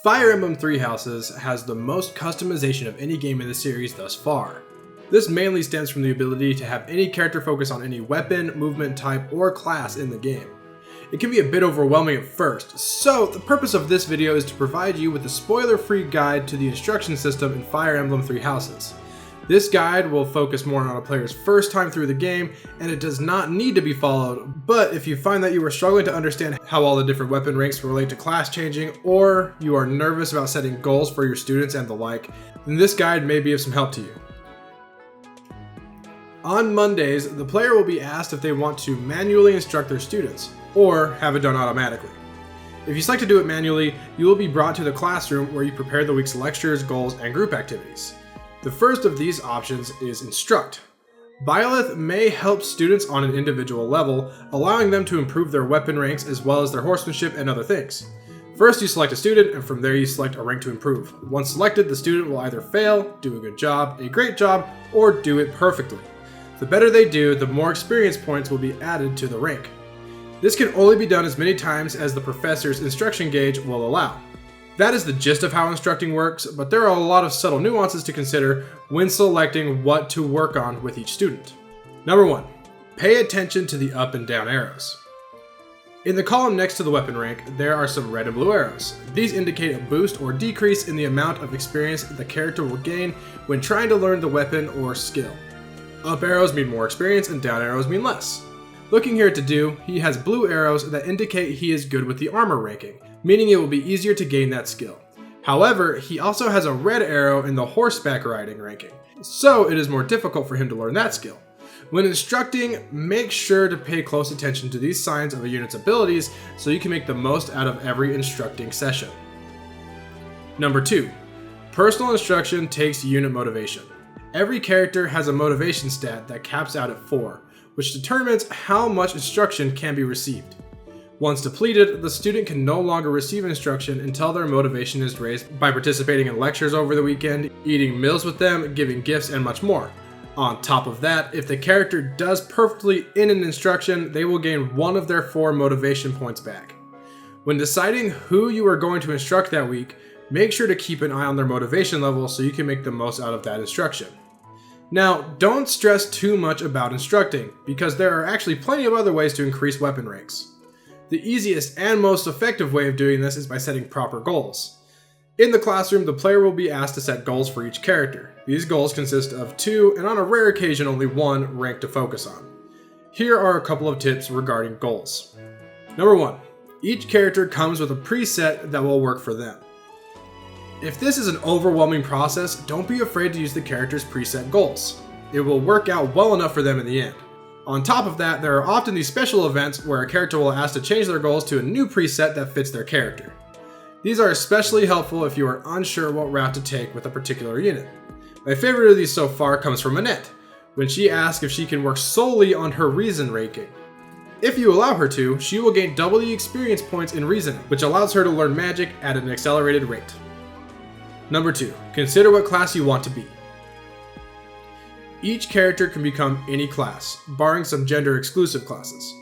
Fire Emblem Three Houses has the most customization of any game in the series thus far. This mainly stems from the ability to have any character focus on any weapon, movement type, or class in the game. It can be a bit overwhelming at first, so the purpose of this video is to provide you with a spoiler-free guide to the instruction system in Fire Emblem Three Houses. This guide will focus more on a player's first time through the game, and it does not need to be followed, but if you find that you are struggling to understand how all the different weapon ranks relate to class changing, or you are nervous about setting goals for your students and the like, then this guide may be of some help to you. On Mondays, the player will be asked if they want to manually instruct their students, or have it done automatically. If you select to do it manually, you will be brought to the classroom where you prepare the week's lectures, goals, and group activities. The first of these options is Instruct. Byleth may help students on an individual level, allowing them to improve their weapon ranks as well as their horsemanship and other things. First, you select a student, and from there you select a rank to improve. Once selected, the student will either fail, do a good job, a great job, or do it perfectly. The better they do, the more experience points will be added to the rank. This can only be done as many times as the professor's instruction gauge will allow. That is the gist of how instructing works, but there are a lot of subtle nuances to consider when selecting what to work on with each student. Number 1. Pay attention to the up and down arrows. In the column next to the weapon rank, there are some red and blue arrows. These indicate a boost or decrease in the amount of experience the character will gain when trying to learn the weapon or skill. Up arrows mean more experience and down arrows mean less. Looking here at Dedu, he has blue arrows that indicate he is good with the armor ranking, meaning it will be easier to gain that skill. However, he also has a red arrow in the horseback riding ranking, so it is more difficult for him to learn that skill. When instructing, make sure to pay close attention to these signs of a unit's abilities so you can make the most out of every instructing session. Number 2. Personal instruction takes unit motivation. Every character has a motivation stat that caps out at 4, which determines how much instruction can be received. Once depleted, the student can no longer receive instruction until their motivation is raised by participating in lectures over the weekend, eating meals with them, giving gifts, and much more. On top of that, if the character does perfectly in an instruction, they will gain one of their 4 motivation points back. When deciding who you are going to instruct that week, make sure to keep an eye on their motivation level so you can make the most out of that instruction. Now, don't stress too much about instructing, because there are actually plenty of other ways to increase weapon ranks. The easiest and most effective way of doing this is by setting proper goals. In the classroom, the player will be asked to set goals for each character. These goals consist of 2, and on a rare occasion only 1, rank to focus on. Here are a couple of tips regarding goals. Number 1. Each character comes with a preset that will work for them. If this is an overwhelming process, don't be afraid to use the character's preset goals. It will work out well enough for them in the end. On top of that, there are often these special events where a character will ask to change their goals to a new preset that fits their character. These are especially helpful if you are unsure what route to take with a particular unit. My favorite of these so far comes from Annette, when she asks if she can work solely on her reason ranking. If you allow her to, she will gain double the experience points in reasoning, which allows her to learn magic at an accelerated rate. Number 2. Consider what class you want to be. Each character can become any class, barring some gender-exclusive classes.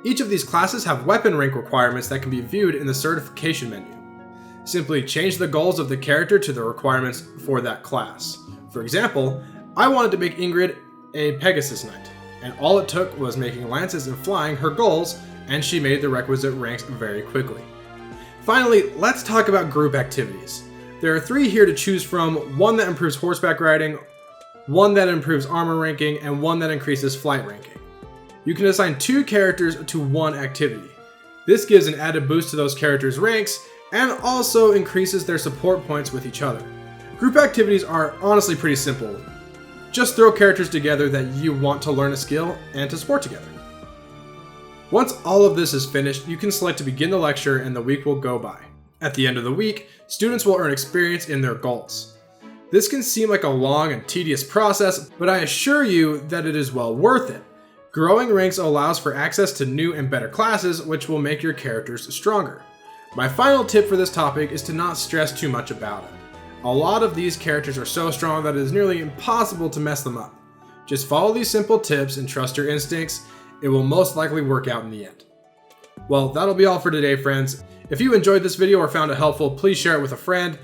Each of these classes have weapon rank requirements that can be viewed in the certification menu. Simply change the goals of the character to the requirements for that class. For example, I wanted to make Ingrid a Pegasus Knight, and all it took was making lances and flying her goals, and she made the requisite ranks very quickly. Finally, let's talk about group activities. There are 3 here to choose from, 1 that improves horseback riding, 1 that improves armor ranking, and 1 that increases flight ranking. You can assign 2 characters to 1 activity. This gives an added boost to those characters' ranks, and also increases their support points with each other. Group activities are honestly pretty simple. Just throw characters together that you want to learn a skill and to support together. Once all of this is finished, you can select to begin the lecture and the week will go by. At the end of the week, students will earn experience in their goals. This can seem like a long and tedious process, but I assure you that it is well worth it. Growing ranks allows for access to new and better classes, which will make your characters stronger. My final tip for this topic is to not stress too much about it. A lot of these characters are so strong that it is nearly impossible to mess them up. Just follow these simple tips and trust your instincts. It will most likely work out in the end. Well, that'll be all for today, friends. If you enjoyed this video or found it helpful, please share it with a friend.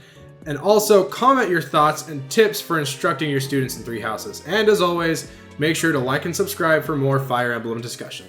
And also comment your thoughts and tips for instructing your students in Three Houses. And as always, make sure to like and subscribe for more Fire Emblem discussion.